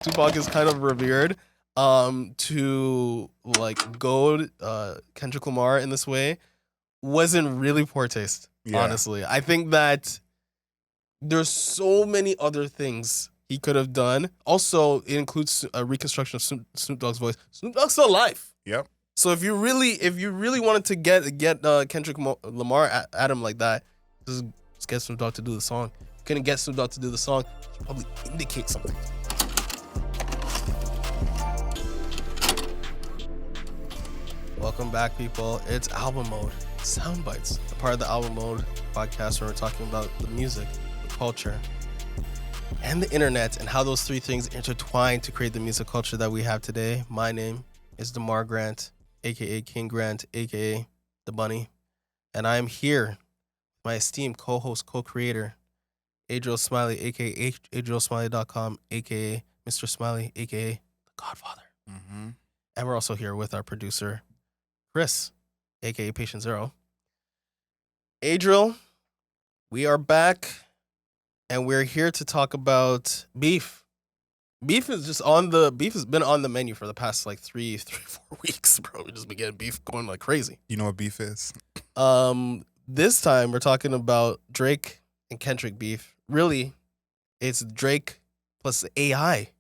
Tupac is kind of revered. To like goad Kendrick Lamar in this way wasn't really poor taste. Yeah. Honestly, I think that there's so many other things he could have done. Also, it includes a reconstruction of Snoop Dogg's voice. Snoop Dogg's still alive. Yep. So if you really wanted to get Kendrick Lamar at him like that, just get Snoop Dogg to do the song. Couldn't get Snoop Dogg to do the song, should probably indicate something. Welcome back, people. It's Album Mode. Sound Bites, a part of the Album Mode podcast where we're talking about the music, the culture, and the internet, and how those three things intertwine to create the music culture that we have today. My name is Demar Grant, aka King Grant, aka The Bunny, and I am here with my esteemed co-host, co-creator, Adriel Smiley, aka AdrielSmiley.com, aka Mr. Smiley, aka The Godfather. Mm-hmm. And we're also here with our producer, Chris, aka Patient Zero. Adriel, we are back, and we're here to talk about beef. Beef has been on the menu for the past like 4 weeks, bro. We just been getting beef going like crazy. You know what beef is? This time we're talking about Drake and Kendrick beef. Really, it's Drake plus AI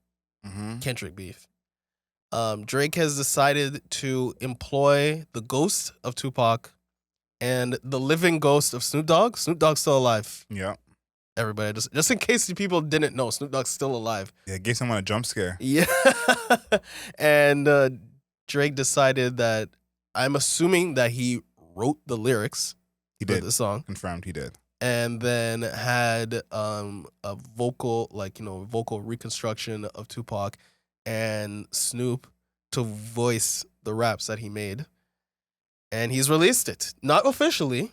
Kendrick beef. Drake has decided to employ the ghost of Tupac and the living ghost of Snoop Dogg. Snoop Dogg's still alive. Yeah. Everybody, just in case you people didn't know, Snoop Dogg's still alive. Yeah, gave someone a jump scare. Yeah. And Drake decided that, I'm assuming that he wrote the lyrics for the song. Confirmed he did. And then had a vocal reconstruction of Tupac and Snoop to voice the raps that he made. And he's released it. Not officially.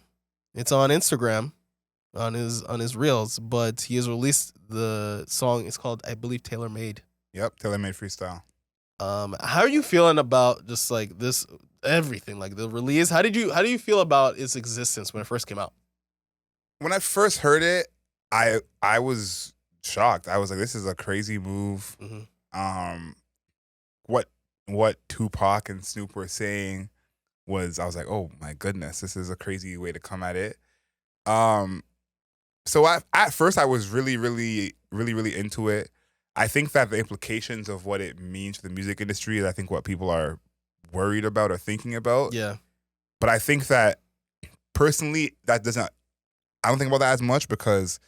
It's on Instagram, on his reels, but he has released the song. It's called, I believe, Taylor Made. Yep, Taylor Made Freestyle. How are you feeling about just like this, everything, like the release? How do you feel about its existence when it first came out? When I first heard it, I was shocked. I was like, this is a crazy move. Mm-hmm. What Tupac and Snoop were saying I was like, oh my goodness, this is a crazy way to come at it. So at first I was really into it. I think that the implications of what it means for the music industry is, I think, what people are worried about or thinking about. Yeah. But I think that personally, I don't think about that as much, because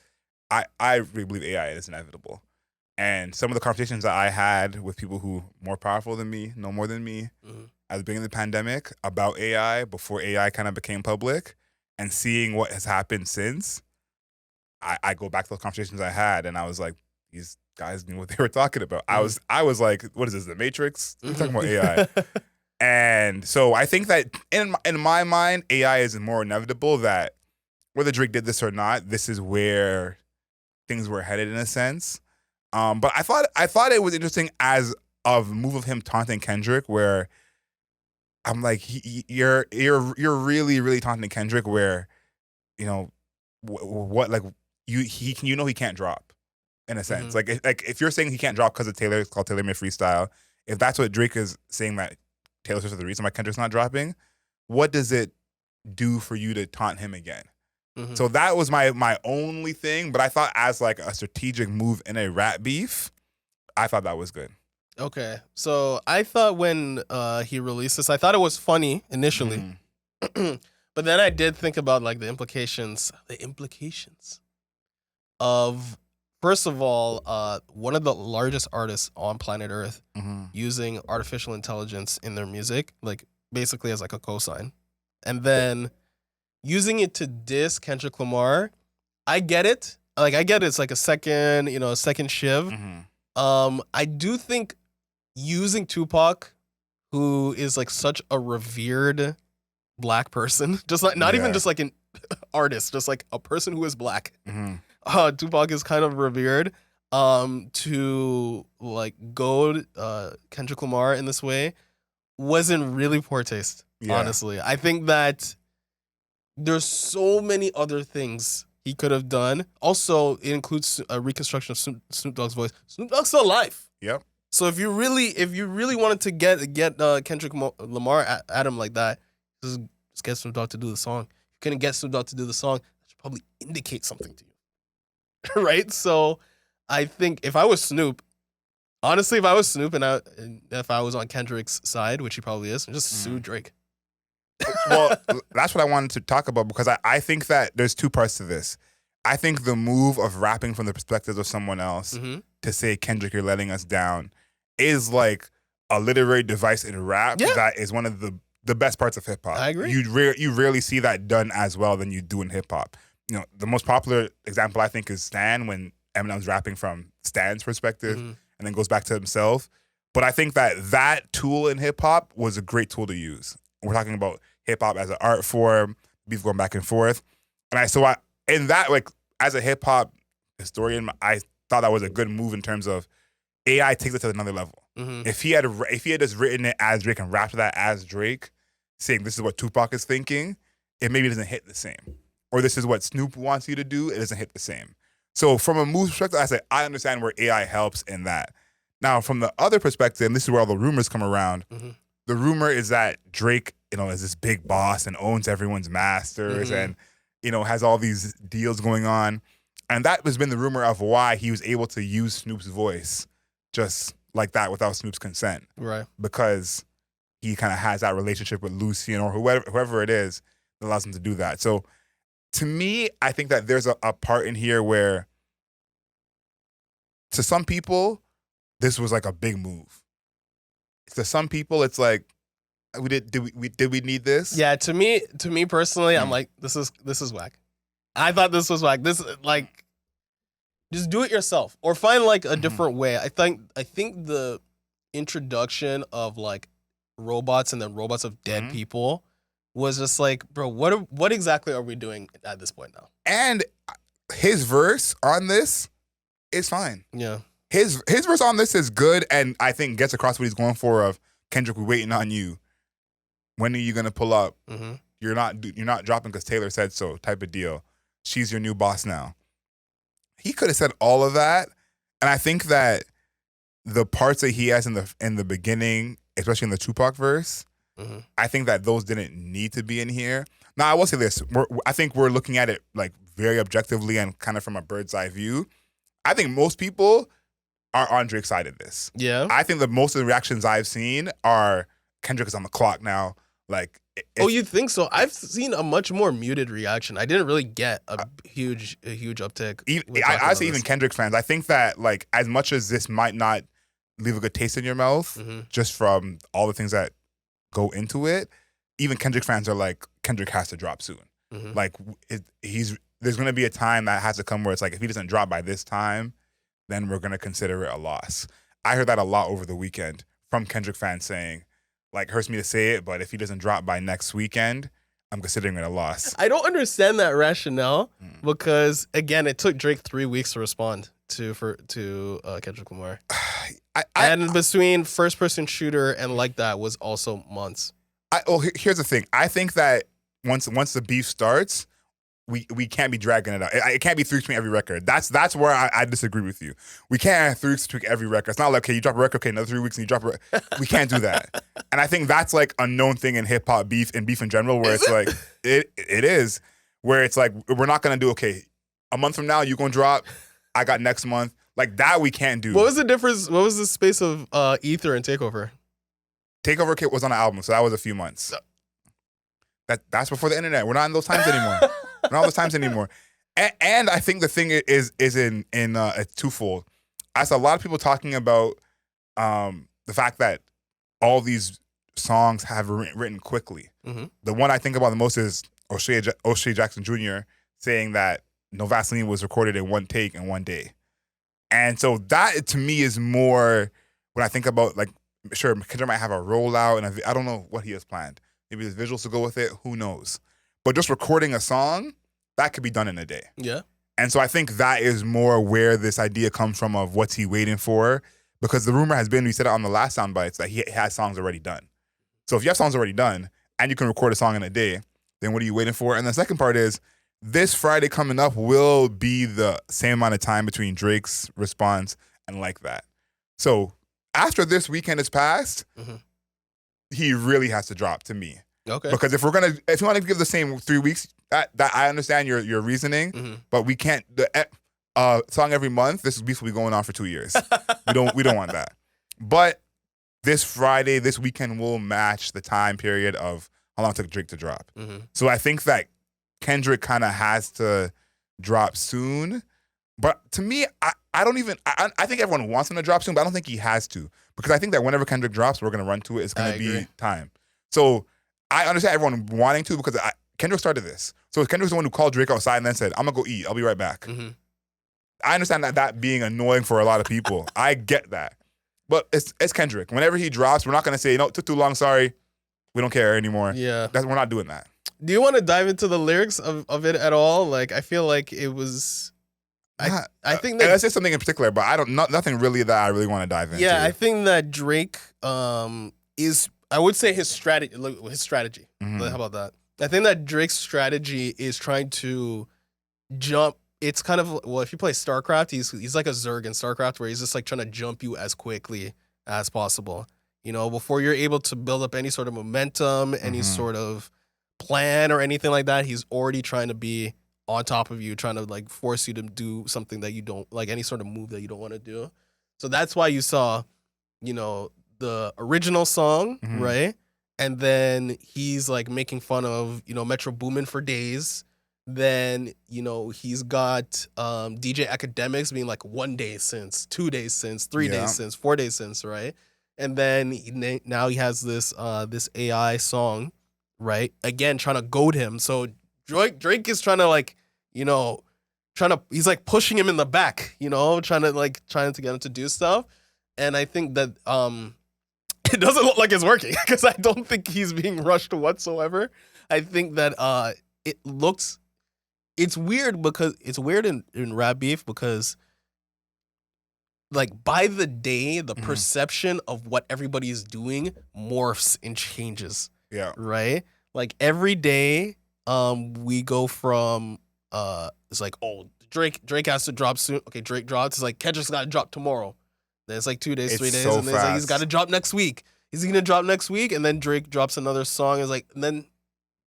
I really believe AI is inevitable. And some of the conversations that I had with people who more powerful than me, know more than me, at the beginning of the pandemic about AI, before AI kind of became public, and seeing what has happened since, I go back to those conversations I had, and I was like, these guys knew what they were talking about. I was like, what is this, The Matrix? We're talking about AI. And so I think that in my mind, AI is more inevitable, that whether Drake did this or not, this is where things were headed in a sense. But I thought it was interesting as a move of him taunting Kendrick, where I'm like, you're really taunting Kendrick, where, you know, what, like, he can't drop, in a sense. Like if you're saying he can't drop because of Taylor, it's called Taylor Made Freestyle. If that's what Drake is saying, that Taylor Swift is the reason why Kendrick's not dropping, what does it do for you to taunt him again? So that was my only thing. But I thought, as like a strategic move in a rap beef, I thought that was good. Okay. So I thought when he released this, I thought it was funny initially. But then I did think about like the implications of, first of all, one of the largest artists on planet Earth using artificial intelligence in their music, like basically as like a cosign. And then using it to diss Kendrick Lamar. I get it. Like, I get it. It's like a second shiv. I do think using Tupac, who is like such a revered black person, just like not even just like an artist, just like a person who is black. Tupac is kind of revered. To like goad Kendrick Lamar in this way wasn't really poor taste. Honestly, I think that there's so many other things he could have done. Also, it includes a reconstruction of Snoop Dogg's voice. Snoop Dogg's still alive. Yep. So if you really wanted to get Kendrick Lamar at him like that, just get Snoop Dogg to do the song. If you couldn't get Snoop Dogg to do the song, that should probably indicate something to you, right? So I think if I was Snoop, honestly, if I was Snoop and if I was on Kendrick's side, which he probably is, just sue Drake. Well, that's what I wanted to talk about because I think that there's two parts to this. I think the move of rapping from the perspective of someone else to say, Kendrick, you're letting us down, is like a literary device in rap that is one of the best parts of hip hop. I agree. You rarely see that done as well than you do in hip hop. You know, the most popular example I think is Stan, when Eminem's rapping from Stan's perspective and then goes back to himself. But I think that tool in hip hop was a great tool to use. We're talking about hip hop as an art form, beef going back and forth. And in that, like, as a hip hop historian, I thought that was a good move in terms of AI takes it to another level. If he had just written it as Drake and rapped that as Drake, saying this is what Tupac is thinking, it maybe doesn't hit the same. Or this is what Snoop wants you to do, it doesn't hit the same. So from a move perspective, I say I understand where AI helps in that. Now, from the other perspective, and this is where all the rumors come around, the rumor is that Drake, is this big boss and owns everyone's masters and, has all these deals going on. And that has been the rumor of why he was able to use Snoop's voice just like that without Snoop's consent. Right. Because he kind of has that relationship with Lucien or whoever it is that allows him to do that. So to me, I think that there's a part in here where to some people, this was like a big move. To some people, it's like, did we need this? Yeah, to me personally, I'm like, this is whack. I thought this was whack. This, like, just do it yourself or find like a different way. I think the introduction of like robots and then robots of dead people was just like, bro, what exactly are we doing at this point now? And his verse on this is fine. Yeah. His verse on this is good, and I think gets across what he's going for. Of Kendrick, we're waiting on you. When are you gonna pull up? You're not dropping because Taylor said so. Type of deal. She's your new boss now. He could have said all of that, and I think that the parts that he has in the beginning, especially in the Tupac verse, I think that those didn't need to be in here. Now I will say this: I think we're looking at it like very objectively and kind of from a bird's eye view. I think most people are on Drake's side of this. Yeah. I think that most of the reactions I've seen are Kendrick is on the clock now. Like, you think so? I've seen a much more muted reaction. I didn't really get a huge uptick. I say even Kendrick fans. I think that like as much as this might not leave a good taste in your mouth, just from all the things that go into it, even Kendrick fans are like, Kendrick has to drop soon. Like there's going to be a time that has to come where it's like if he doesn't drop by this time, then we're going to consider it a loss. I heard that a lot over the weekend from Kendrick fans saying, like, hurts me to say it, but if he doesn't drop by next weekend, I'm considering it a loss. I don't understand that rationale because, again, it took Drake 3 weeks to respond to Kendrick Lamar. And between first-person shooter and like that was also months. Here's the thing. I think that once the beef starts, we can't be dragging it out. It can't be 3 weeks between every record. That's where I disagree with you. We can't have 3 weeks between every record. It's not like, okay, you drop a record, okay, another 3 weeks and you drop a record. We can't do that. And I think that's like a known thing in hip hop beef and beef in general, where it's like it is, where it's like we're not gonna do, okay, a month from now you gonna drop, I got next month. Like that we can't do. What was the difference? What was the space of Ether and Takeover? Takeover Kid was on an album, so that was a few months. That's before the internet. We're not in those times anymore. We're not in those times anymore. And I think the thing is in a twofold. I saw a lot of people talking about the fact that all these songs have written quickly. The one I think about the most is O'Shea Jackson Jr. saying that No Vaseline was recorded in one take in one day. And so that to me is more when I think about, like, sure, Kendrick might have a rollout and I don't know what he has planned. Maybe there's visuals to go with it. Who knows? But just recording a song, that could be done in a day. Yeah. And so I think that is more where this idea comes from of what's he waiting for. Because the rumor has been, we said it on the last soundbites, that he has songs already done. So if you have songs already done and you can record a song in a day, then what are you waiting for? And the second part is, this Friday coming up will be the same amount of time between Drake's response and like that. So after this weekend is passed, he really has to drop to me. Okay. Because if you want to give the same 3 weeks, that I understand your reasoning, but we can't song every month. This beef will be going on for 2 years. we don't want that. But this Friday, this weekend will match the time period of how long it took Drake to drop. So I think that Kendrick kind of has to drop soon. But to me, I don't even, I think everyone wants him to drop soon, but I don't think he has to. Because I think that whenever Kendrick drops, we're going to run to it. It's going to be time. So I understand everyone wanting to because Kendrick started this. So Kendrick's the one who called Drake outside and then said, I'm going to go eat. I'll be right back. I understand that being annoying for a lot of people. I get that. But it's Kendrick. Whenever he drops, we're not going to say, no, it took too long, sorry. We don't care anymore. Yeah. We're not doing that. Do you want to dive into the lyrics of it at all? Like, I feel like it was... I think that... Let's say something in particular, but nothing really that I really want to dive into. Yeah, I think that Drake is... I would say his strategy. How about that? I think that Drake's strategy is trying to jump. It's kind of, well, if you play StarCraft, he's like a Zerg in StarCraft where he's just like trying to jump you as quickly as possible. You know, before you're able to build up any sort of momentum, any sort of plan or anything like that, he's already trying to be on top of you, trying to like force you to do something that you don't, like any sort of move that you don't want to do. So that's why you saw, you know, the original song, right? And then he's like making fun of, you know, Metro Boomin for days. Then, you know, he's got DJ Academics being like 1 day since, 2 days since, 3 days since, 4 days since, right? And then now he has this this AI song, right? Again, trying to goad him. So Drake is trying to like, you know, he's like pushing him in the back, you know, trying to get him to do stuff. And I think that it doesn't look like it's working because I don't think he's being rushed whatsoever. I think that it's weird because it's weird in rap beef because like by the day, the perception of what everybody is doing morphs and changes. Yeah. Right? Like every day, we go from it's like, oh, Drake has to drop soon. Okay, Drake drops. It's like Kendrick's got to drop tomorrow. Then it's like 2 days, 3 days, so and then it's like he's got to drop next week. Is he gonna drop next week? And then Drake drops another song. It's like, and then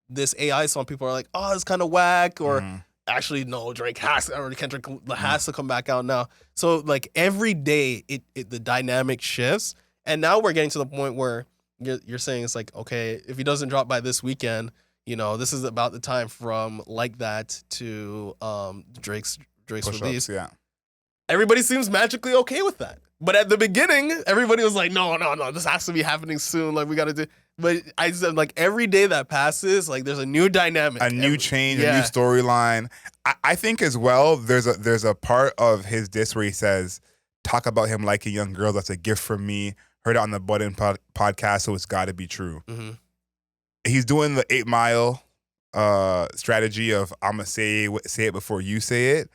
this AI song, people are like, oh, it's kind of whack, or actually no, Kendrick has to come back out now. So like every day, the dynamic shifts, and now we're getting to the point where you're saying it's like, okay, if he doesn't drop by this weekend, you know, this is about the time from like that to Drake's release. Yeah. Everybody seems magically okay with that. But at the beginning, everybody was like, no, this has to be happening soon. Like, we got to do. But I said, like, every day that passes, like, there's a new dynamic. A new change, a new storyline. I think as well, there's a part of his diss where he says, talk about him liking young girls. That's a gift from me. Heard it on the Button podcast, so it's got to be true. He's doing the 8 Mile strategy of, I'm going to say it before you say it.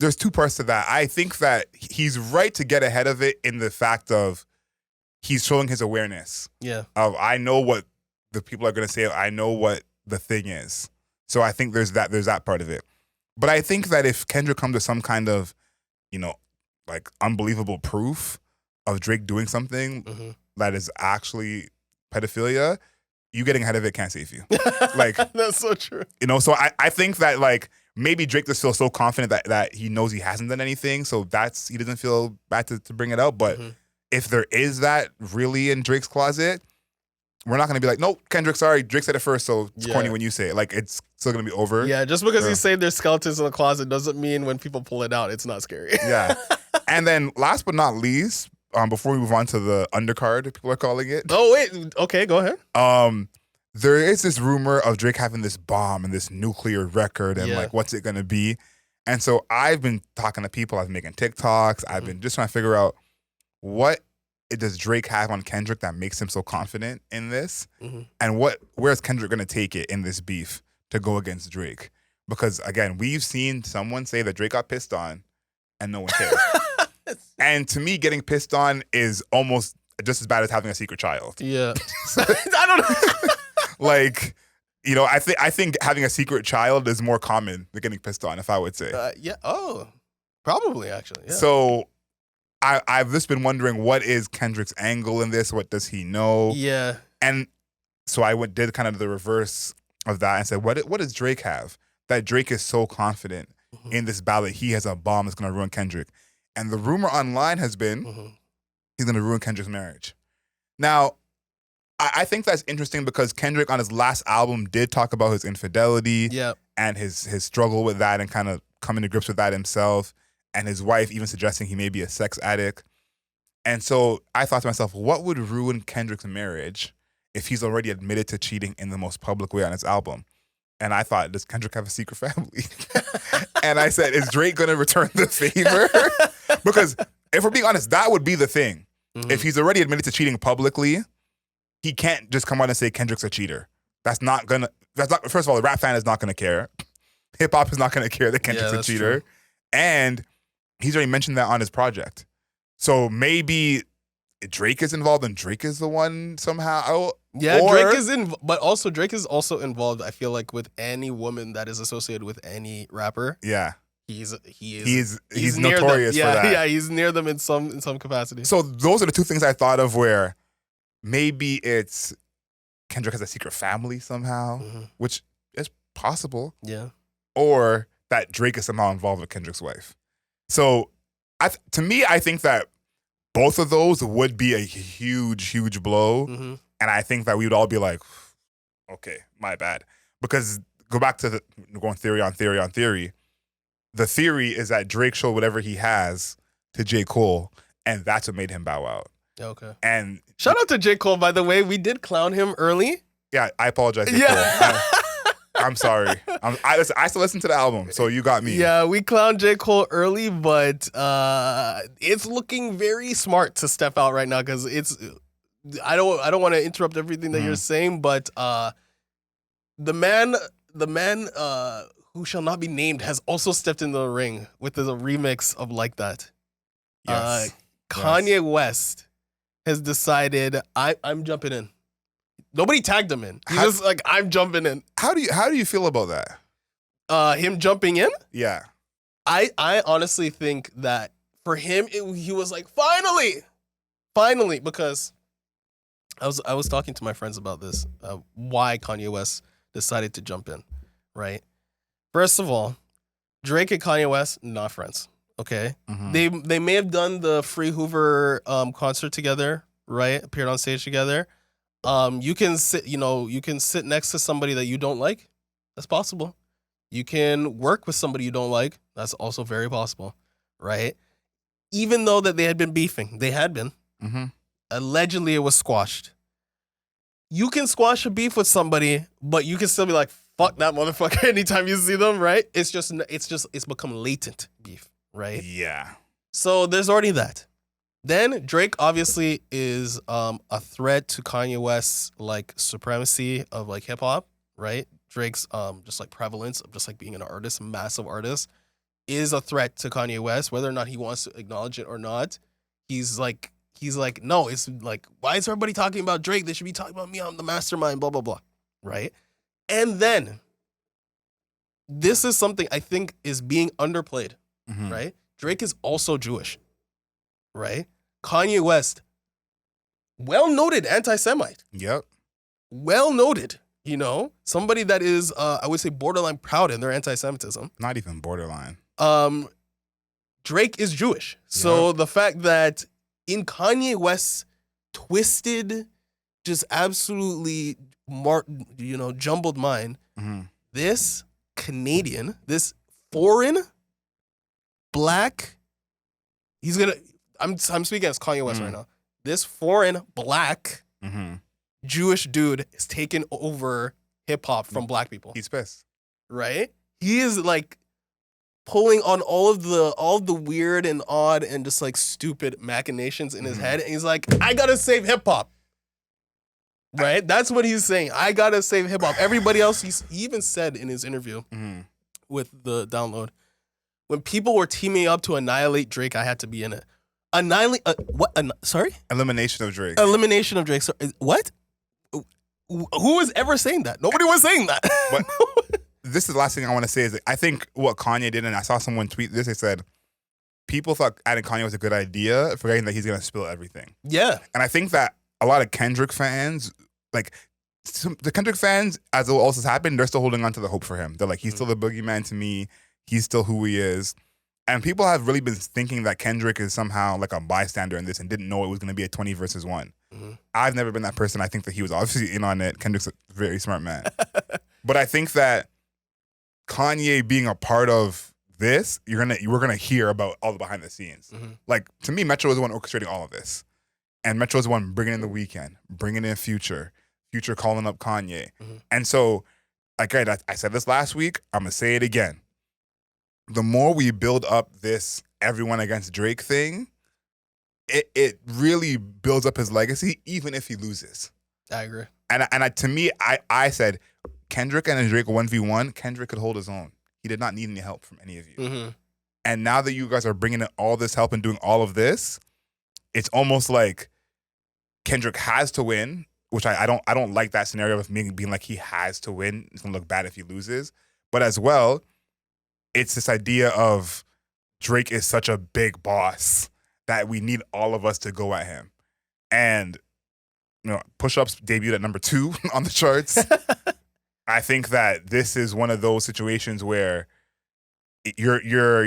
There's two parts to that. I think that he's right to get ahead of it in the fact of he's showing his awareness. Yeah. Of I know what the people are going to say. I know what the thing is. So I think there's that part of it. But I think that if Kendrick comes to some kind of, you know, like unbelievable proof of Drake doing something that is actually pedophilia, you getting ahead of it can't save you. Like that's so true. You know, so I think that like maybe Drake just feels so confident that he knows he hasn't done anything, so he doesn't feel bad to bring it out. But if there is that really in Drake's closet, we're not going to be like, no, Kendrick, sorry, Drake said it first, so it's corny when you say it. Like, it's still going to be over. Yeah, just because he's saying there's skeletons in the closet doesn't mean when people pull it out, it's not scary. Yeah. And then last but not least, before we move on to the undercard, people are calling it. Oh, wait. Okay, go ahead. There is this rumor of Drake having this bomb and this nuclear record and like, what's it going to be? And so I've been talking to people. I've been making TikToks. I've been just trying to figure out what does Drake have on Kendrick that makes him so confident in this? And where's Kendrick going to take it in this beef to go against Drake? Because again, we've seen someone say that Drake got pissed on and no one cares. And to me, getting pissed on is almost just as bad as having a secret child. Yeah. I don't know. Like, you know, I think having a secret child is more common than getting pissed on, if I would say. Yeah. Oh, probably actually. Yeah. So I've just been wondering, what is Kendrick's angle in this? What does he know? Yeah. And so I did kind of the reverse of that and said, what does Drake have? That Drake is so confident in this ballad, he has a bomb that's going to ruin Kendrick. And the rumor online has been he's going to ruin Kendrick's marriage. Now, I think that's interesting because Kendrick on his last album did talk about his infidelity and his struggle with that and kind of coming to grips with that himself, and his wife even suggesting he may be a sex addict. And so I thought to myself, what would ruin Kendrick's marriage if he's already admitted to cheating in the most public way on his album? And I thought, does Kendrick have a secret family? And I said, is Drake going to return the favor? Because if we're being honest, that would be the thing. If he's already admitted to cheating publicly, he can't just come out and say Kendrick's a cheater. First of all, the rap fan is not going to care. Hip hop is not going to care that Kendrick's a cheater. True. And he's already mentioned that on his project. So maybe Drake is involved and Drake is the one somehow. Yeah, Drake is but also Drake is also involved, I feel like, with any woman that is associated with any rapper. Yeah. He's notorious for that. Yeah, he's near them in some capacity. So those are the two things I thought of where maybe it's Kendrick has a secret family somehow, which is possible. Yeah. Or that Drake is somehow involved with Kendrick's wife. So to me, I think that both of those would be a huge, huge blow. And I think that we would all be like, okay, my bad. Because go back to going theory on theory on theory. The theory is that Drake showed whatever he has to J. Cole, and that's what made him bow out. Okay. And shout out to J. Cole, by the way. We did clown him early. Yeah, I apologize, J. Cole. I'm sorry. I still listen to the album, so you got me. Yeah, we clowned J. Cole early, but it's looking very smart to step out right now because it's. I don't want to interrupt everything that you're saying, but the man who shall not be named has also stepped into the ring with the remix of Like That. Yes. Kanye West has decided I'm jumping in. Nobody tagged him in. He's just like, I'm jumping in. How do you feel about that? Him jumping in? Yeah. I honestly think that for him, he was like, finally, because I was talking to my friends about this, why Kanye West decided to jump in, right? First of all, Drake and Kanye West, not friends, okay? They may have done the Free Hoover concert together, right? Appeared on stage together. You can sit next to somebody that you don't like. That's possible. You can work with somebody you don't like. That's also very possible, right? Even though that they had been beefing, allegedly it was squashed. You can squash a beef with somebody, but you can still be like, fuck that motherfucker anytime you see them, right? It's become latent beef, right? Yeah. So there's already that. Then Drake obviously is a threat to Kanye West's like supremacy of like hip hop, right? Drake's just like prevalence of just like being an artist, a massive artist, is a threat to Kanye West, whether or not he wants to acknowledge it or not. He's like, no, it's like, why is everybody talking about Drake? They should be talking about me. I'm the mastermind, blah, blah, blah, right? And then this is something I think is being underplayed, right? Drake is also Jewish, right? Kanye West, well-noted anti-Semite. Yep. Well-noted, somebody that is, I would say, borderline proud in their anti-Semitism. Not even borderline. Drake is Jewish. So the fact that in Kanye West's twisted, just absolutely, jumbled mind, this Canadian, this foreign, black, I'm speaking as Kanye West right now. This foreign, black, Jewish dude is taking over hip hop from black people. He's pissed. Right? He is like pulling on all the weird and odd and just like stupid machinations in his head. And he's like, I gotta save hip hop. Right? That's what he's saying. I gotta save hip hop. Everybody else, he even said in his interview with the download, when people were teaming up to annihilate Drake, I had to be in it. Sorry? Elimination of Drake. Elimination of Drake. What? Who was ever saying that? Nobody was saying that. But this is the last thing I want to say is that I think what Kanye did, and I saw someone tweet this, they said, people thought adding Kanye was a good idea, forgetting that he's gonna spill everything. Yeah. And I think that a lot of Kendrick fans, like the Kendrick fans, as it also has happened, they're still holding on to the hope for him. They're like, he's still the boogeyman to me. He's still who he is. And people have really been thinking that Kendrick is somehow like a bystander in this and didn't know it was going to be a 20 versus 1. I've never been that person. I think that he was obviously in on it. Kendrick's a very smart man. But I think that Kanye being a part of this, we're gonna hear about all the behind the scenes. Like, to me, Metro is the one orchestrating all of this. And Metro is the one bringing in The Weeknd, bringing in Future calling up Kanye. And so, again, I said this last week, I'm gonna say it again. The more we build up this everyone against Drake thing, it really builds up his legacy, even if he loses. I agree. And to me, I said, Kendrick and Drake 1v1, Kendrick could hold his own. He did not need any help from any of you. And now that you guys are bringing in all this help and doing all of this, it's almost like Kendrick has to win, which I don't like that scenario of me being like he has to win. It's gonna look bad if he loses. But as well, it's this idea of Drake is such a big boss that we need all of us to go at him. And Push-Ups debuted at number 2 on the charts. I think that this is one of those situations where you're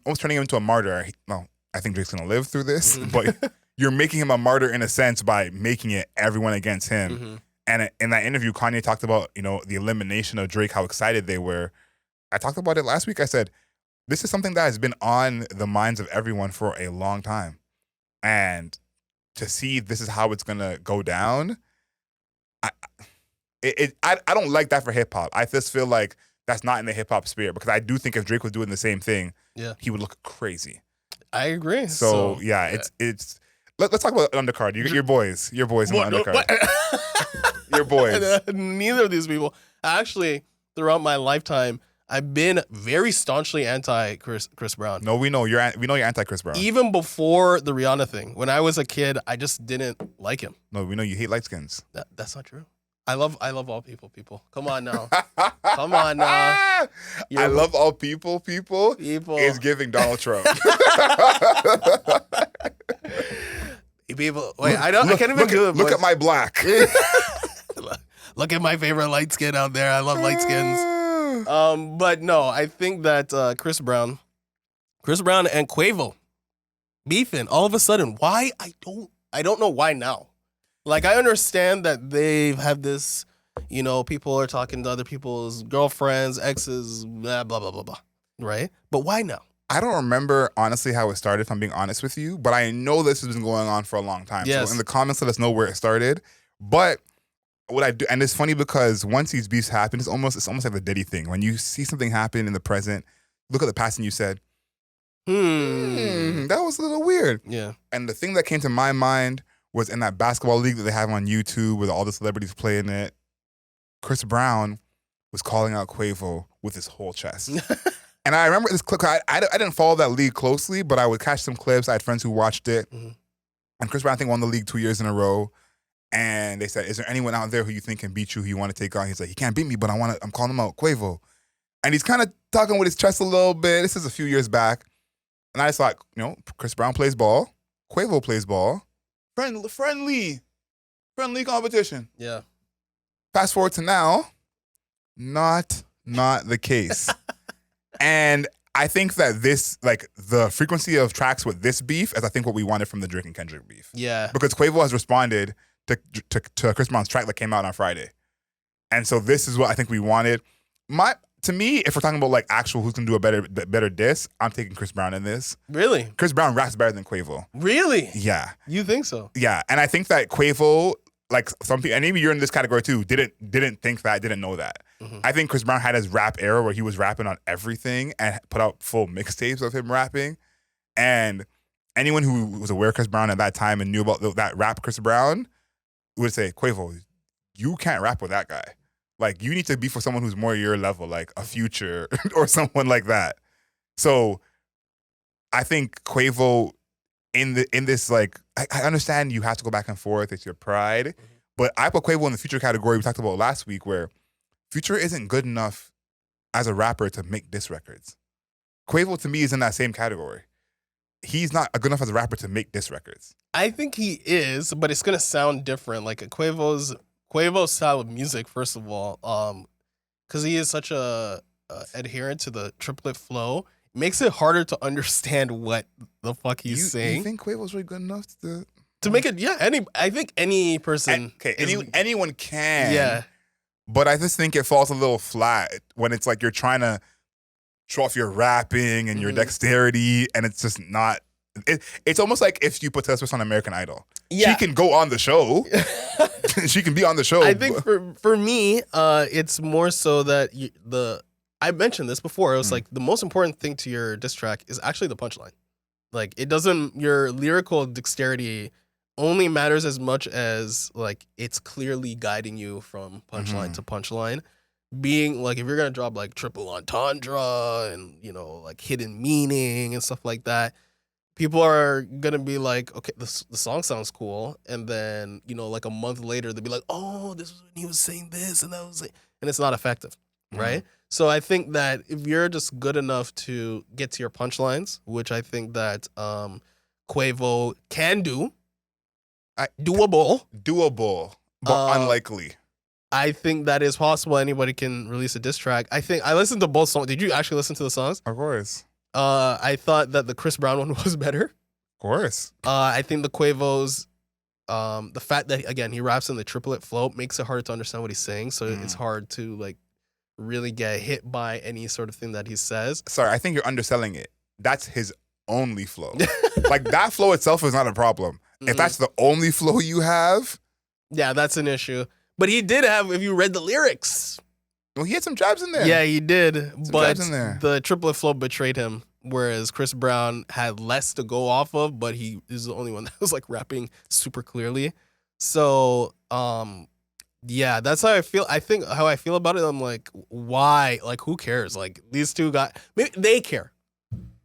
almost turning him into a martyr. Well, I think Drake's gonna live through this, but you're making him a martyr in a sense by making it everyone against him. And in that interview, Kanye talked about the elimination of Drake, how excited they were. I talked about it last week. I said, this is something that has been on the minds of everyone for a long time. And to see this is how it's going to go down, I don't like that for hip-hop. I just feel like that's not in the hip-hop spirit, because I do think if Drake was doing the same thing, he would look crazy. I agree. So yeah, it's let's talk about Undercard. Your boys in Undercard. Your boys. Neither of these people. Actually, throughout my lifetime, I've been very staunchly anti Chris Brown. No, we know you're anti Chris Brown. Even before the Rihanna thing, when I was a kid, I just didn't like him. No, we know you hate light skins. That's not true. I love all people. Come on now. Come on now. I love all people. People is giving Donald Trump. People, wait, I can't even do it. Look at my black. Look at my favorite light skin out there. I love light skins. But no, I think that Chris Brown and Quavo beefing all of a sudden. Why? I don't know why now. Like, I understand that they have this, people are talking to other people's girlfriends, exes, blah, blah, blah, blah, blah. Right? But why now? I don't remember, honestly, how it started, if I'm being honest with you, but I know this has been going on for a long time. Yes. So in the comments, let us know where it started. But what I do, and it's funny because once these beefs happen, it's almost like the Diddy thing. When you see something happen in the present, look at the past and you said, that was a little weird. Yeah. And the thing that came to my mind was in that basketball league that they have on YouTube with all the celebrities playing it, Chris Brown was calling out Quavo with his whole chest. And I remember this clip. I didn't follow that league closely, but I would catch some clips. I had friends who watched it. And Chris Brown, I think, won the league 2 years in a row. And they said, is there anyone out there who you think can beat you, who you want to take on? He's like, he can't beat me, but I'm calling him out, Quavo. And he's kind of talking with his chest a little bit. This is a few years back. And I just thought, Chris Brown plays ball. Quavo plays ball. Friendly competition. Yeah. Fast forward to now, not the case. And I think that this, like, the frequency of tracks with this beef is, I think, what we wanted from the Drake and Kendrick beef. Yeah. Because Quavo has responded to Chris Brown's track that came out on Friday. And so this is what I think we wanted. To me, if we're talking about, like, actual who's going to do a better diss, I'm taking Chris Brown in this. Really? Chris Brown raps better than Quavo. Really? Yeah. You think so? Yeah. And I think that Quavo, like, some people, and maybe you're in this category too, didn't think that, didn't know that. I think Chris Brown had his rap era where he was rapping on everything and put out full mixtapes of him rapping. And anyone who was aware of Chris Brown at that time and knew about that rap Chris Brown would say, Quavo, you can't rap with that guy. Like, you need to be for someone who's more your level, like a Future or someone like that. So I think Quavo in this, like, I understand you have to go back and forth. It's your pride. But I put Quavo in the Future category we talked about last week, where Future isn't good enough as a rapper to make diss records. Quavo, to me, is in that same category. he's not good enough as a rapper to make diss records. I think he is, but it's gonna sound different. Like Quavo's style of music, first of all, because he is such a adherent to the triplet flow, makes it harder to understand what the fuck he's saying. You think Quavo's really good enough to make it? Yeah, I think any person. Anyone can. Yeah, but I just think it falls a little flat when it's like you're trying to show off your rapping and your dexterity, and it's just not. It's almost like if you put Taylor Swift on American Idol. Yeah. She can go on the show. She can be on the show. I think for me, it's more so that I mentioned this before. It was like the most important thing to your diss track is actually the punchline. Like it doesn't. Your lyrical dexterity only matters as much as like it's clearly guiding you from punchline to punchline. Being like if you're gonna drop like triple entendre and like hidden meaning and stuff like that, people are gonna be like, okay, the song sounds cool, and then like a month later they'll be like, oh, this was when he was saying this and that was it, and it's not effective, right? So I think that if you're just good enough to get to your punchlines, which I think that Quavo can do, doable, but unlikely. I think that is possible. Anybody can release a diss track. I think I listened to both songs. Did you actually listen to the songs? Of course. I thought that the Chris Brown one was better. Of course. I think the Quavo's, the fact that again he raps in the triplet flow makes it hard to understand what he's saying. So it's hard to like really get hit by any sort of thing that he says. Sorry, I think you're underselling it. That's his only flow. Like that flow itself is not a problem. If that's the only flow you have, yeah, that's an issue. But he did have, if you read the lyrics. Well, he had some jabs in there. Yeah, he did. But the triplet flow betrayed him, whereas Chris Brown had less to go off of, but he is the only one that was like rapping super clearly. So, yeah, that's how I feel. I think how I feel about it, I'm like, why? Like, who cares? Like, these two maybe they care.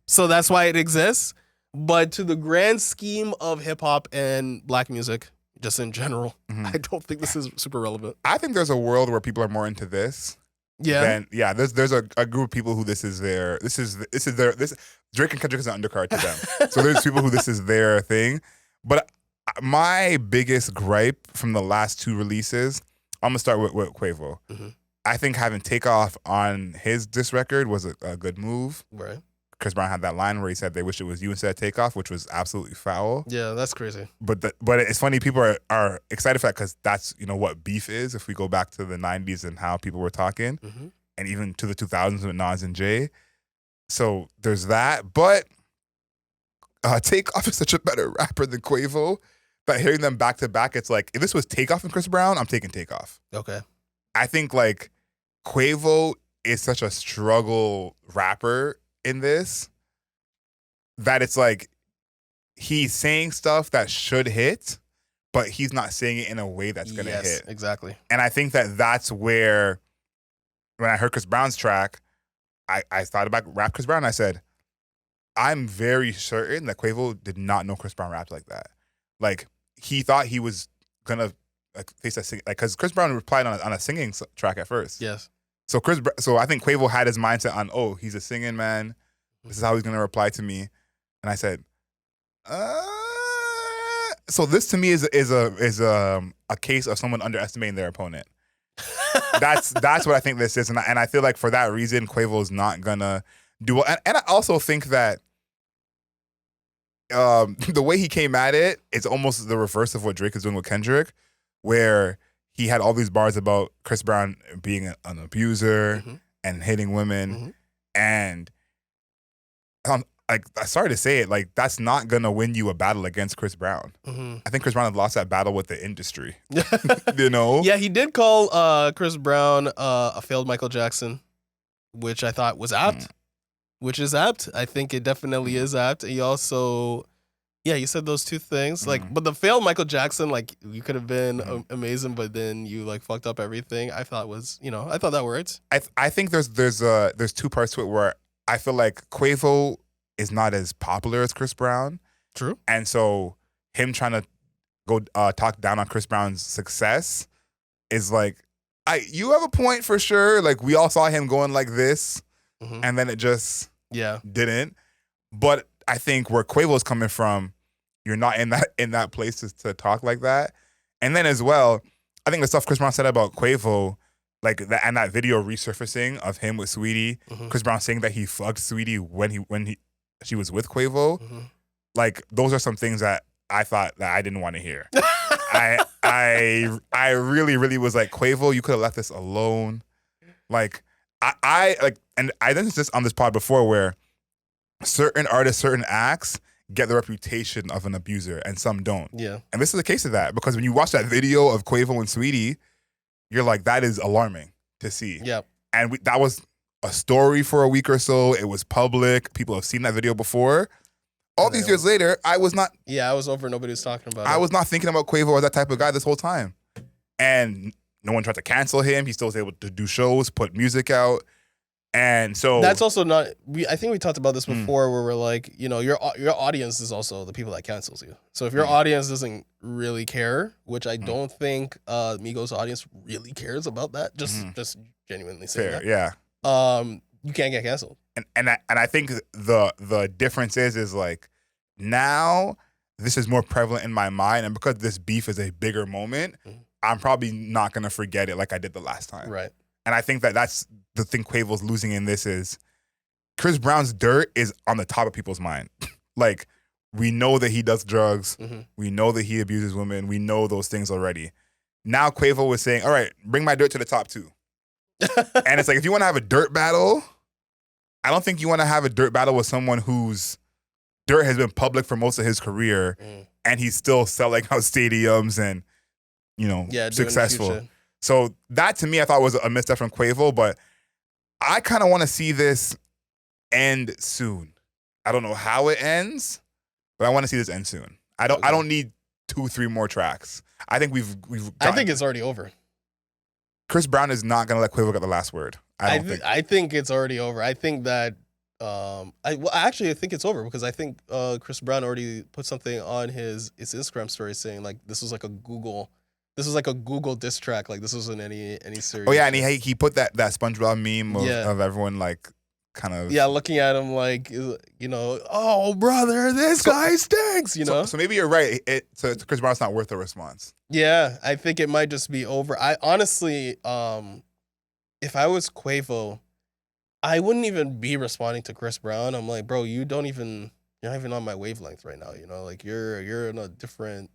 So that's why it exists. But to the grand scheme of hip hop and black music, just in general, I don't think this is super relevant. I think there's a world where people are more into this. Yeah. There's a group of people who this is Drake and Kendrick is an undercard to them. So there's people who this is their thing. But my biggest gripe from the last two releases, I'm gonna start with Quavo. I think having Takeoff on his diss record was a good move. Right. Chris Brown had that line where he said they wish it was you instead of Takeoff, which was absolutely foul. Yeah, that's crazy. But it's funny, people are excited for that because that's what beef is. If we go back to the 90s and how people were talking, and even to the 2000s with Nas and Jay. So there's that. But Takeoff is such a better rapper than Quavo that hearing them back to back, it's like, if this was Takeoff and Chris Brown, I'm taking Takeoff. Okay. I think like Quavo is such a struggle rapper in this that it's like he's saying stuff that should hit, but he's not saying it in a way that's gonna hit. Exactly. And I think that that's where when I heard Chris Brown's track, I thought about rap Chris Brown and I said, I'm very certain that Quavo did not know Chris Brown rapped like that. Like he thought he was gonna like face that sing, like because Chris Brown replied on a singing track at first. Yes. So I think Quavo had his mindset on, oh, he's a singing man. This is how he's gonna reply to me. And I said, so this to me is a case of someone underestimating their opponent. That's what I think this is, and I feel like for that reason, Quavo is not gonna do well. And I also think that the way he came at it, it's almost the reverse of what Drake is doing with Kendrick, where he had all these bars about Chris Brown being an abuser and hitting women. And like, sorry to say it, like that's not gonna win you a battle against Chris Brown. I think Chris Brown had lost that battle with the industry. Yeah, he did call Chris Brown a failed Michael Jackson, which I thought was apt. Which is apt. I think it definitely is apt. He also, yeah, you said those two things. Like, but the failed Michael Jackson, like, you could have been amazing, but then you like fucked up everything. I thought was, I thought that worked. I think there's two parts to it where I feel like Quavo is not as popular as Chris Brown. True. And so him trying to go talk down on Chris Brown's success is like, you have a point for sure. Like we all saw him going like this, and then it just didn't. But I think where Quavo's coming from, you're not in that place to talk like that. And then as well, I think the stuff Chris Brown said about Quavo, like that, and that video resurfacing of him with Sweetie, Chris Brown saying that he fucked Sweetie when she was with Quavo, like those are some things that I thought that I didn't want to hear. I really, really was like, Quavo, you could have left this alone. Like I like, and I did this on this pod before where certain artists, certain acts get the reputation of an abuser and some don't. Yeah. And this is the case of that, because when you watch that video of Quavo and Sweetie, you're like, that is alarming to see. Yeah. And that was a story for a week or so. It was public. People have seen that video before. All these years later, I was not. Yeah, I was over. Nobody was talking about it. I was not thinking about Quavo as that type of guy this whole time. And no one tried to cancel him. He still was able to do shows, put music out. And so that's also not. I think we talked about this before, where we're like, you know, your audience is also the people that cancels you. So if your audience doesn't really care, which I don't think Migos' audience really cares about that, just genuinely saying fair, that. yeah. You can't get canceled. And I think the difference is like now this is more prevalent in my mind, and because this beef is a bigger moment, I'm probably not gonna forget it like I did the last time. Right. And I think that's the thing Quavo's losing in this is Chris Brown's dirt is on the top of people's mind. Like, we know that he does drugs. We know that he abuses women. We know those things already. Now Quavo was saying, all right, bring my dirt to the top too. And it's like, if you want to have a dirt battle, I don't think you want to have a dirt battle with someone whose dirt has been public for most of his career and he's still selling out stadiums and, you know, successful. So that to me, I thought was a misstep from Quavo, but I kind of want to see this end soon. I don't know how it ends, but I want to see this end soon. I don't need 2-3 more tracks. I think I think it's already over. Chris Brown is not gonna let Quavo get the last word. I think it's already over. I think that I think it's over because I think Chris Brown already put something on his Instagram story saying like this was like a Google diss track. Like this wasn't any serious. Oh yeah, and he put that SpongeBob meme of everyone like kind of looking at him like, you know, oh brother, this guy stinks. You know. So maybe you're right. So Chris Brown's not worth a response. Yeah, I think it might just be over. I honestly, if I was Quavo, I wouldn't even be responding to Chris Brown. I'm like, bro, you're not even on my wavelength right now. You know, like you're in a different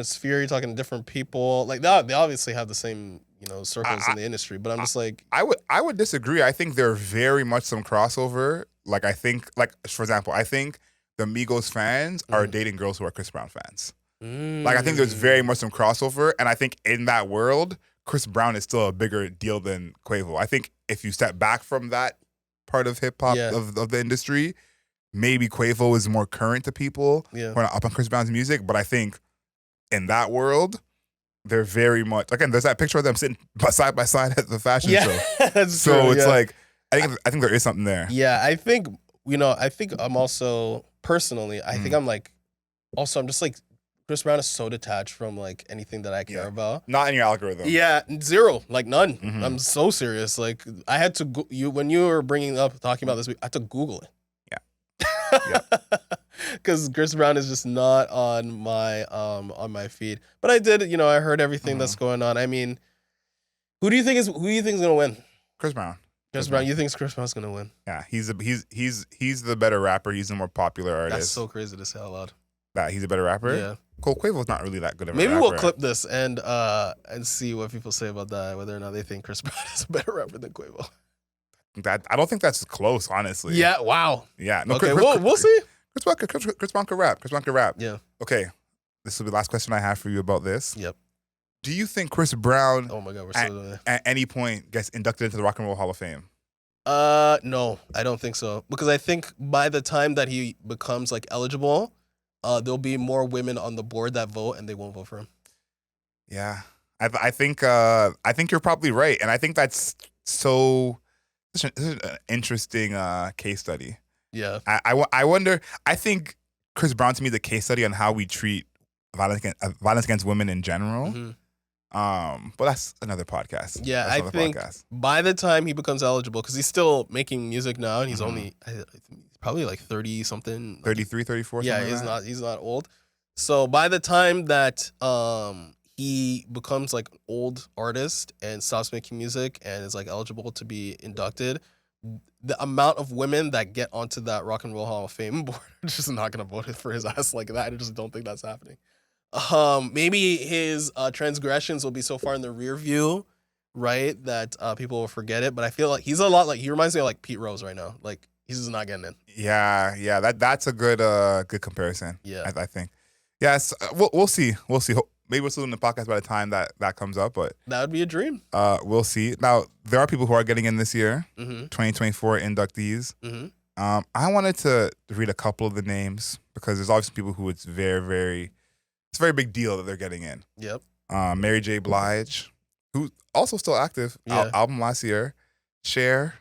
sphere. You're talking to different people. Like they obviously have the same, you know, circles in the industry. But I'm just like, I would disagree. I think there are very much some crossover. Like I think, like for example, I think the Migos fans are dating girls who are Chris Brown fans. Like I think there's very much some crossover, and I think in that world, Chris Brown is still a bigger deal than Quavo. I think if you step back from that part of hip hop of the industry, maybe Quavo is more current to people who are not up on Chris Brown's music. But I think in that world, they're very much, again, there's that picture of them sitting side by side at the fashion show. That's so true, it's like I think there is something there. Yeah, I think, you know, I think I'm also personally, I think I'm like, also I'm just like, Chris Brown is so detached from like anything that I care about. Not in your algorithm. Yeah, zero, like none. I'm so serious. Like I had to when you were talking about this, I had to Google it. Yeah. Because Chris Brown is just not on my feed. But I did, you know, I heard everything that's going on. I mean, who do you think is gonna win? Chris Brown. Chris Brown. You think Chris Brown's gonna win? Yeah, he's the better rapper. He's the more popular artist. That's so crazy to say out loud. That he's a better rapper. Yeah. Cole Quavo's not really that good of a Maybe rapper. we'll clip this and see what people say about that, whether or not they think Chris Brown is a better rapper than Quavo. I don't think that's close, honestly. Yeah. Wow. Yeah. No. Okay. We'll see. Chris Brown can rap. Chris Brown can rap. Yeah. Okay. This will be the last question I have for you about this. Yep. Do you think Chris Brown, oh my God, we're still doing it, at any point gets inducted into the Rock and Roll Hall of Fame? No, I don't think so. Because I think by the time that he becomes like eligible, there'll be more women on the board that vote, and they won't vote for him. Yeah, I think you're probably right, and I think that's such an interesting case study. Yeah, I wonder. I think Chris Brown to me is a case study on how we treat violence against women in general. But that's another podcast. Yeah, I think by the time he becomes eligible, because he's still making music now, and he's only probably like 30 something. 33, 34. Yeah, something like that. he's not old. So by the time that he becomes like an old artist and stops making music and is like eligible to be inducted, the amount of women that get onto that Rock and Roll Hall of Fame board are just not gonna vote for his ass like that. I just don't think that's happening. Maybe his transgressions will be so far in the rear view, right, that people will forget it. But I feel like he's a lot like, he reminds me of like Pete Rose right now. Like he's just not getting in. Yeah. That's a good comparison. Yeah. I think. Yes, we'll see. We'll see. Maybe we'll still in the podcast by the time that comes up, but That would be a dream. we'll see. Now there are people who are getting in this year, Mm-hmm. 2024 inductees. Mm-hmm. I wanted to read a couple of the names because there's obviously people who it's a very big deal that they're getting in. Yep. Mary J. Blige, who's also still active, Yeah. album last year. Cher,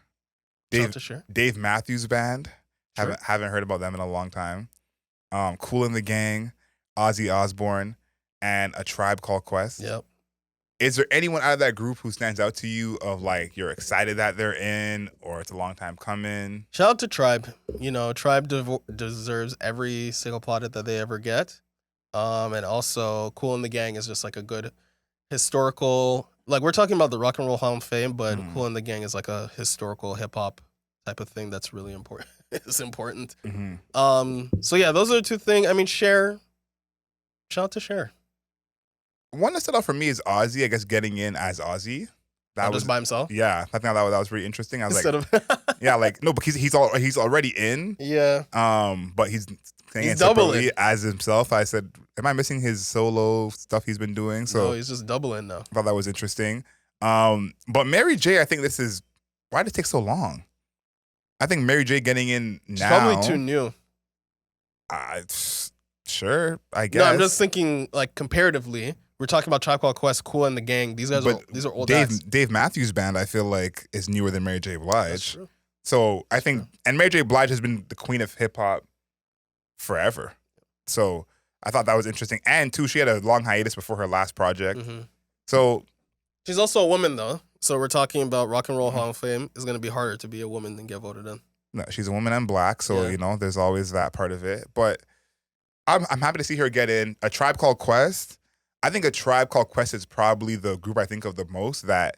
Shout out to Cher. Dave Matthews Band. Sure. Haven't heard about them in a long time. Kool and the Gang, Ozzy Osbourne, and A Tribe Called Quest. Yep. Is there anyone out of that group who stands out to you of like you're excited that they're in or it's a long time coming? Shout out to Tribe. You know, Tribe deserves every single plaudit that they ever get. And also Kool and the Gang is just like a good historical, like we're talking about the Rock and Roll Hall of Fame, but Kool and the Gang is like a historical hip hop type of thing that's really important. It's important. Mm-hmm. So yeah, those are the two things. I mean, Cher. Shout out to Cher. One that stood out for me is Ozzy, I guess, getting in as Ozzy. That was Just by himself. Yeah, I think that was pretty interesting. I was Instead like, of yeah, like no, but he's already in. yeah. But he's saying He's it separately doubling. as himself. I said, am I missing his solo stuff he's been doing? So No, he's just doubling now. I thought that was interesting. But Mary J, I think this is why did it take so long? I think Mary J getting in She's now. probably too new. Sure, I guess. No, I'm just thinking like comparatively. We're talking about Tribe Called Quest, Kool and the Gang. These guys these are old acts. Dave Matthews Band, I feel like, is newer than Mary J. That's Blige. true. So I think, and Mary J. Blige has been the queen of hip hop forever. So I thought that was interesting. And too, she had a long hiatus before her last project. Mm-hmm. So She's also a woman though. So we're talking about Rock and Roll Hall of Fame. It's going to be harder to be a woman than get voted in. no, she's a woman and black. So, Yeah. you know, there's always that part of it. But I'm happy to see her get in. A Tribe Called Quest. I think A Tribe Called Quest is probably the group I think of the most that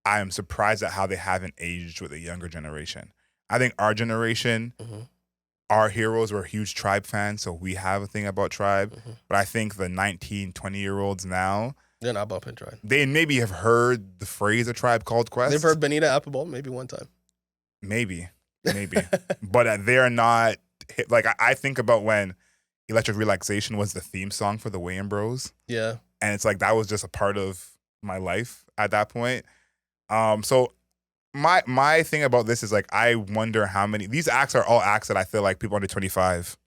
I am surprised at how they haven't aged with a younger generation. I think our generation, our heroes were huge Tribe fans, so we have a thing about Tribe. But I think the 19, 20-year-olds now, They're not bumping Tribe. they maybe have heard the phrase A Tribe Called Quest. They've heard Benita Appleball maybe one time. Maybe. But they're not, like, I think about when Electric Relaxation was the theme song for the Wayans Bros. Yeah. And it's like that was just a part of my life at that point. So my thing about this is like I wonder how many these acts are all acts that I feel like people under 25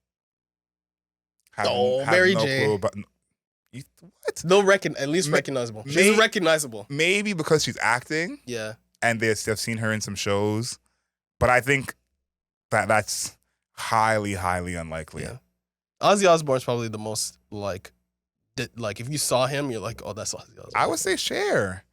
have, Mary no J. clue about. What? They'll at least recognizable. She's recognizable. Maybe because she's acting Yeah. and they've seen her in some shows, but I think that's highly unlikely. Yeah. Ozzy Osbourne's probably the most like if you saw him, you're like, oh, that's Ozzy Osbourne. I would say Cher.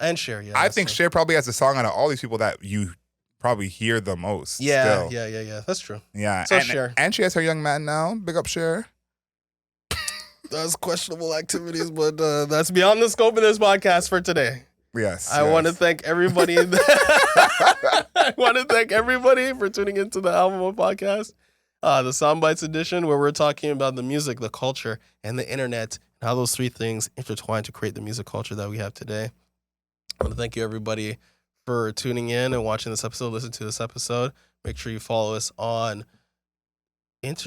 And Cher, yeah. I think Cher probably has a song out of all these people that you probably hear the most. Yeah, still. yeah. That's true. Yeah. So and, Cher. And she has her young man now. Big up Cher. That's questionable activities, but that's beyond the scope of this podcast for today. Yes. I want to thank everybody. I want to thank everybody for tuning into the Album Mode podcast, the Soundbites edition, where we're talking about the music, the culture, and the internet, and how those three things intertwine to create the music culture that we have today. I want to thank you, everybody, for tuning in and watching this episode, listen to this episode. Make sure you follow us on make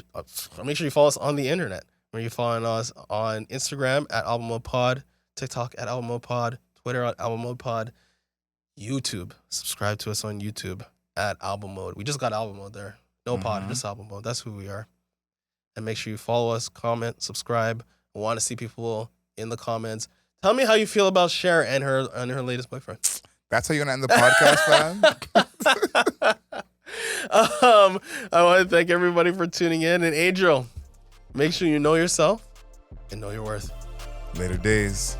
sure you follow us on the internet. Where you follow us on Instagram at Album Mode Pod, TikTok at Album Mode Pod, Twitter at Album Mode Pod, YouTube. Subscribe to us on YouTube at Album Mode. We just got Album Mode there. No pod, just Album Mode. That's who we are. And make sure you follow us, comment, subscribe. I want to see people in the comments. Tell me how you feel about Cher and her latest boyfriend. That's how you're gonna end the podcast, fam? I want to thank everybody for tuning in. And Adriel, make sure you know yourself and know your worth. Later days.